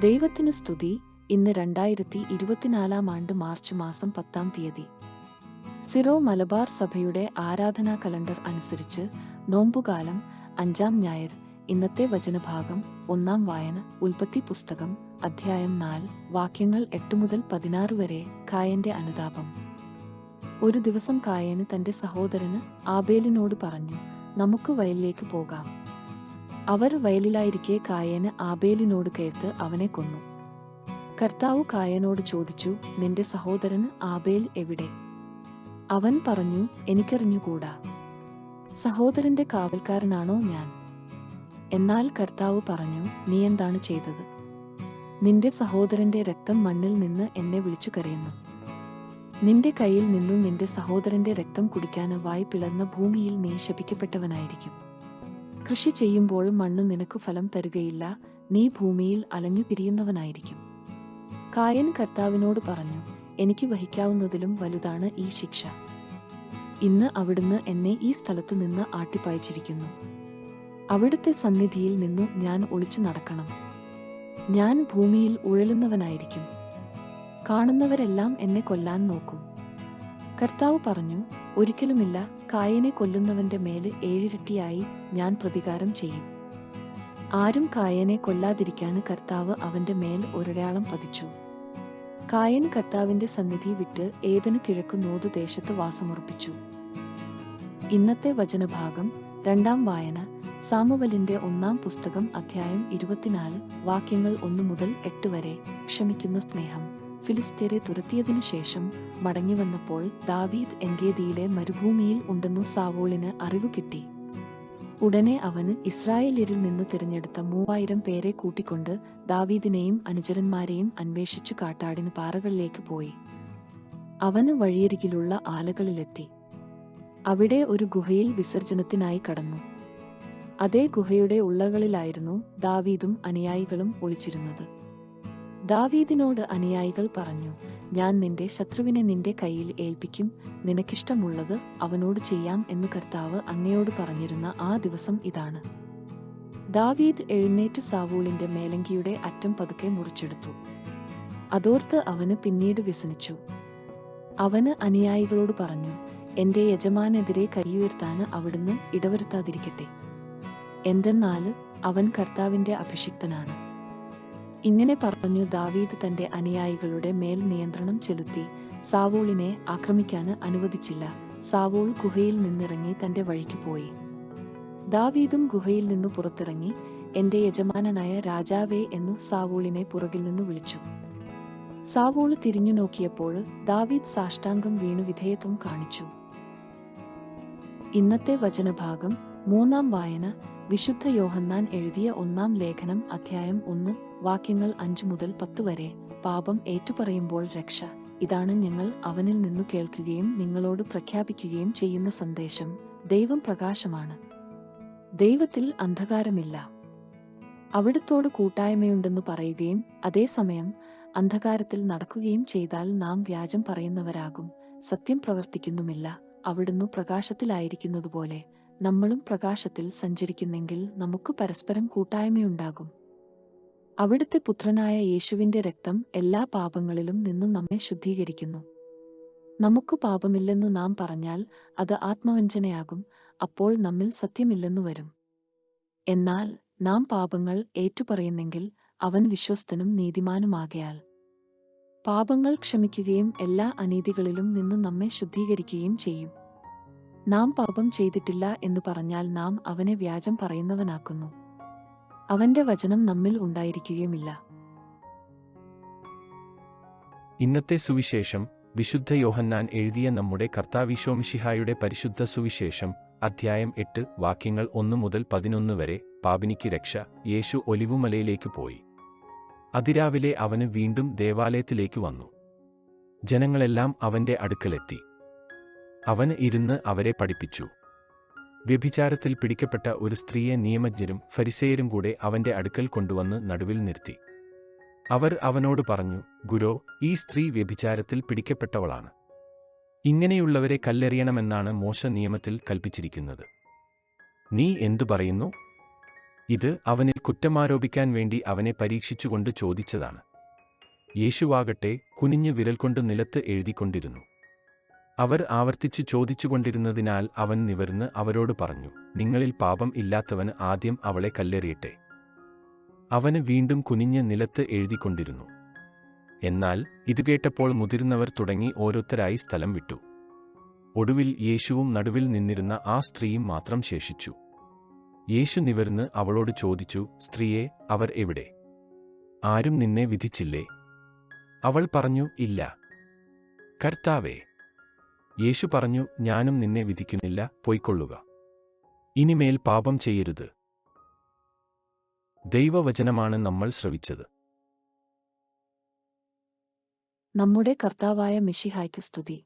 ദൈവത്തിന് സ്തുതി. ഇന്ന് 2024 ആണ്ട് മാർച്ച് മാസം 10-ാം തീയതി. സിറോ മലബാർ സഭയുടെ ആരാധനാ കലണ്ടർ അനുസരിച്ച് നോമ്പുകാലം 5-ാം ഞായർ. ഇന്നത്തെ വചനഭാഗം 1-ാം വായന ഉൽപ്പത്തി പുസ്തകം അധ്യായം 4 വാക്യങ്ങൾ 8 മുതൽ 16 വരെ. കായന്റെ അനുതാപം. ഒരു ദിവസം കായന് തന്റെ സഹോദരന് ആബേലിനോട് പറഞ്ഞു, നമുക്ക് വയലിലേക്ക് പോകാം. അവർ വയലിലായിരിക്കെ കായന് ആബേലിനോട് കയർത്ത് അവനെ കൊന്നു. കർത്താവ് കായനോട് ചോദിച്ചു, നിന്റെ സഹോദരന് ആബേൽ എവിടെ? അവൻ പറഞ്ഞു, എനിക്കറിഞ്ഞുകൂടാ. സഹോദരന്റെ കാവൽക്കാരനാണോ ഞാൻ? എന്നാൽ കർത്താവ് പറഞ്ഞു, നീ എന്താണ് ചെയ്തത്? നിന്റെ സഹോദരന്റെ രക്തം മണ്ണിൽ നിന്ന് എന്നെ വിളിച്ചു കരയുന്നു. നിന്റെ കയ്യിൽ നിന്നും നിന്റെ സഹോദരന്റെ രക്തം കുടിക്കാൻ വായ് പിളർന്ന ഭൂമിയിൽ നീ ശപിക്കപ്പെട്ടവനായിരിക്കും. കൃഷി ചെയ്യുമ്പോൾ മണ്ണ് നിനക്ക് ഫലം തരുകയില്ല, നീ ഭൂമിയിൽ അലഞ്ഞു പിരിയുന്നവനായിരിക്കും. കായൻ കർത്താവിനോട് പറഞ്ഞു, എനിക്ക് വഹിക്കാവുന്നതിലും വലുതാണ് ഈ ശിക്ഷ. ഇന്ന് അവിടുന്ന് എന്നെ ഈ സ്ഥലത്തു നിന്ന് ആട്ടിപ്പായിച്ചിരിക്കുന്നു. അവിടുത്തെ സന്നിധിയിൽ നിന്നു ഞാൻ ഒളിച്ചു നടക്കണം. ഞാൻ ഭൂമിയിൽ ഉഴലുന്നവനായിരിക്കും. കാണുന്നവരെല്ലാം എന്നെ കൊല്ലാൻ നോക്കും. കർത്താവ് പറഞ്ഞു, ഒരിക്കലുമില്ല. കായനെ കൊല്ലുന്നവന്റെ മേല് 7 ഇരട്ടിയായി ഞാൻ പ്രതികാരം ചെയ്യും. ആരും കായനെ കൊല്ലാതിരിക്കാൻ കർത്താവ് അവന്റെ മേൽ ഒരടയാളം പതിച്ചു. കായൻ കർത്താവിന്റെ സന്നിധി വിട്ട് ഏദന് കിഴക്ക് നോദു ദേശത്ത് വാസമുറപ്പിച്ചു. ഇന്നത്തെ വചനഭാഗം 2-ാം വായന സാമുവലിന്റെ 1-ാം പുസ്തകം അധ്യായം 24 വാക്യങ്ങൾ 1 മുതൽ 8 വരെ. ക്ഷമിക്കുന്ന സ്നേഹം. ഫിലിസ്ത്യരെ തുരത്തിയതിനു ശേഷം മടങ്ങിവന്നപ്പോൾ ദാവീദ് എൻഗേദിയിലെ മരുഭൂമിയിൽ ഉണ്ടെന്നു സാവൂളിന് അറിവ് കിട്ടി. ഉടനെ അവന് ഇസ്രായേല്യരിൽ നിന്ന് തിരഞ്ഞെടുത്ത 3000 പേരെ കൂട്ടിക്കൊണ്ട് ദാവീദിനെയും അനുചരന്മാരെയും അന്വേഷിച്ചു കാട്ടാടിന് പാറകളിലേക്ക് പോയി. അവന് വഴിയരികിലുള്ള ആലകളിലെത്തി. അവിടെ ഒരു ഗുഹയിൽ വിസർജനത്തിനായി കടന്നു. അതേ ഗുഹയുടെ ഉള്ളകളിലായിരുന്നു ദാവീദും അനുയായികളും ഒളിച്ചിരുന്നത്. ദാവീദിനോട് അനുയായികൾ പറഞ്ഞു, ഞാൻ നിന്റെ ശത്രുവിനെ നിന്റെ കയ്യിൽ ഏൽപ്പിക്കും, നിനക്കിഷ്ടമുള്ളത് അവനോട് ചെയ്യാം എന്ന് കർത്താവ് അങ്ങയോട് പറഞ്ഞിരുന്ന ആ ദിവസം ഇതാണ്. ദാവീദ് എഴുന്നേറ്റ് സാവൂളിന്റെ മേലങ്കിയുടെ അറ്റം പതുക്കെ മുറിച്ചെടുത്തു. അതോർത്ത് അവന് പിന്നീട് വ്യസനിച്ചു. അവന് അനുയായികളോട് പറഞ്ഞു, എന്റെ യജമാനെതിരെ കൈയുയർത്താന് അവിടുന്ന് ഇടവരുത്താതിരിക്കട്ടെ. എന്തെന്നാല് അവൻ കർത്താവിന്റെ അഭിഷിക്തനാണ്. ഇങ്ങനെ പറഞ്ഞു ദാവീദ് തന്റെ അനുയായികളുടെ മേൽ നിയന്ത്രണം ചെലുത്തി സാവൂളിനെ ആക്രമിക്കാന് അനുവദിച്ചില്ല. സാവൂൾ ഗുഹയിൽ നിന്നിറങ്ങി തന്റെ വഴിക്ക് പോയി. ദാവീദും ഗുഹയിൽ നിന്നു പുറത്തിറങ്ങി, എന്റെ യജമാനനായ രാജാവേ എന്നു സാവൂളിനെ പുറകിൽ നിന്നു വിളിച്ചു. സാവൂൾ തിരിഞ്ഞു നോക്കിയപ്പോൾ ദാവീദ് സാഷ്ടാംഗം വീണു വിധേയത്വം കാണിച്ചു. ഇന്നത്തെ വചനഭാഗം 3-ാം വായന വിശുദ്ധ യോഹന്നാൻ എഴുതിയ 1-ാം ലേഖനം അധ്യായം 1 വാക്യങ്ങൾ 5 മുതൽ 10 വരെ. പാപം ഏറ്റുപറയുമ്പോൾ രക്ഷ. ഇതാണ് ഞങ്ങൾ അവനിൽ നിന്നു കേൾക്കുകയും നിങ്ങളോട് പ്രഖ്യാപിക്കുകയും ചെയ്യുന്ന സന്ദേശം. ദൈവം പ്രകാശമാണ്. ദൈവത്തിൽ അന്ധകാരമില്ല. അവിടുത്തോട് കൂട്ടായ്മയുണ്ടെന്നു പറയുകയും അതേസമയം അന്ധകാരത്തിൽ നടക്കുകയും ചെയ്താൽ നാം വ്യാജം പറയുന്നവരാകും, സത്യം പ്രവർത്തിക്കുന്നുമില്ല. അവിടുന്ന് പ്രകാശത്തിലായിരിക്കുന്നതുപോലെ നമ്മളും പ്രകാശത്തിൽ സഞ്ചരിക്കുന്നെങ്കിൽ നമുക്ക് പരസ്പരം കൂട്ടായ്മയുണ്ടാകും. അവിടുത്തെ പുത്രനായ യേശുവിന്റെ രക്തം എല്ലാ പാപങ്ങളിലും നിന്നും നമ്മെ ശുദ്ധീകരിക്കുന്നു. നമുക്ക് പാപമില്ലെന്നു നാം പറഞ്ഞാൽ അത് ആത്മവഞ്ചനയാകും, അപ്പോൾ നമ്മിൽ സത്യമില്ലെന്നു വരും. എന്നാൽ നാം പാപങ്ങൾ ഏറ്റുപറയുന്നെങ്കിൽ അവൻ വിശ്വസ്തനും നീതിമാനുമാകയാൽ പാപങ്ങൾ ക്ഷമിക്കുകയും എല്ലാ അനീതികളിലും നിന്നും നമ്മെ ശുദ്ധീകരിക്കുകയും ചെയ്യും. നാം പാപം ചെയ്തിട്ടില്ല എന്നു പറഞ്ഞാൽ നാം അവനെ വ്യാജം പറയുന്നവനാക്കുന്നു, അവന്റെ വചനം നമ്മിൽ ഉണ്ടായിരിക്കുകയുമില്ല. ഇന്നത്തെ സുവിശേഷം വിശുദ്ധ യോഹന്നാൻ എഴുതിയ നമ്മുടെ കർത്താവീശോമിശിഹായുടെ പരിശുദ്ധ സുവിശേഷം അധ്യായം 8 വാക്യങ്ങൾ 1 മുതൽ 11 വരെ. പാപിനിക്ക് രക്ഷ. യേശു ഒലിവുമലയിലേക്ക് പോയി. അതിരാവിലെ അവന് വീണ്ടും ദേവാലയത്തിലേക്ക് വന്നു. ജനങ്ങളെല്ലാം അവന്റെ അടുക്കലെത്തി. അവൻ ഇരുന്ന് അവരെ പഠിപ്പിച്ചു. വ്യഭിചാരത്തിൽ പിടിക്കപ്പെട്ട ഒരു സ്ത്രീയെ നിയമജ്ഞരും ഫരിസേയരും കൂടെ അവന്റെ അടുക്കൽ കൊണ്ടുവന്ന് നടുവിൽ നിർത്തി. അവർ അവനോട് പറഞ്ഞു, ഗുരോ, ഈ സ്ത്രീ വ്യഭിചാരത്തിൽ പിടിക്കപ്പെട്ടവളാണ്. ഇങ്ങനെയുള്ളവരെ കല്ലെറിയണമെന്നാണ് മോശ നിയമത്തിൽ കൽപ്പിച്ചിരിക്കുന്നത്. നീ എന്തു പറയുന്നു? ഇത് അവനിൽ കുറ്റമാരോപിക്കാൻ വേണ്ടി അവനെ പരീക്ഷിച്ചുകൊണ്ട് ചോദിച്ചതാണ്. യേശുവാകട്ടെ കുനിഞ്ഞ് വിരൽ കൊണ്ട് നിലത്ത് എഴുതിക്കൊണ്ടിരുന്നു. അവർ ആവർത്തിച്ചു ചോദിച്ചുകൊണ്ടിരുന്നതിനാൽ അവൻ നിവർന്ന് അവരോട് പറഞ്ഞു, നിങ്ങളിൽ പാപം ഇല്ലാത്തവന് ആദ്യം അവളെ കല്ലെറിയട്ടെ. അവന് വീണ്ടും കുനിഞ്ഞ് നിലത്ത് എഴുതിക്കൊണ്ടിരുന്നു. എന്നാൽ ഇത് കേട്ടപ്പോൾ മുതിർന്നവർ തുടങ്ങി ഓരോരുത്തരായി സ്ഥലം വിട്ടു. ഒടുവിൽ യേശുവും നടുവിൽ നിന്നിരുന്ന ആ സ്ത്രീയും മാത്രം ശേഷിച്ചു. യേശു നിവർന്ന് അവളോട് ചോദിച്ചു, സ്ത്രീയെ, അവർ എവിടെ? ആരും നിന്നെ വിധിച്ചില്ലേ? അവൾ പറഞ്ഞു, ഇല്ല കർത്താവേ. യേശു പറഞ്ഞു, ഞാനും നിന്നെ വിധിക്കുന്നില്ല, പൊയ്ക്കൊള്ളുക. ഇനിമേൽ പാപം ചെയ്യരുത്. ദൈവവചനമാണ് നമ്മൾ ശ്രവിച്ചത്. നമ്മുടെ കർത്താവായ മിശിഹായ്ക്ക് സ്തുതി.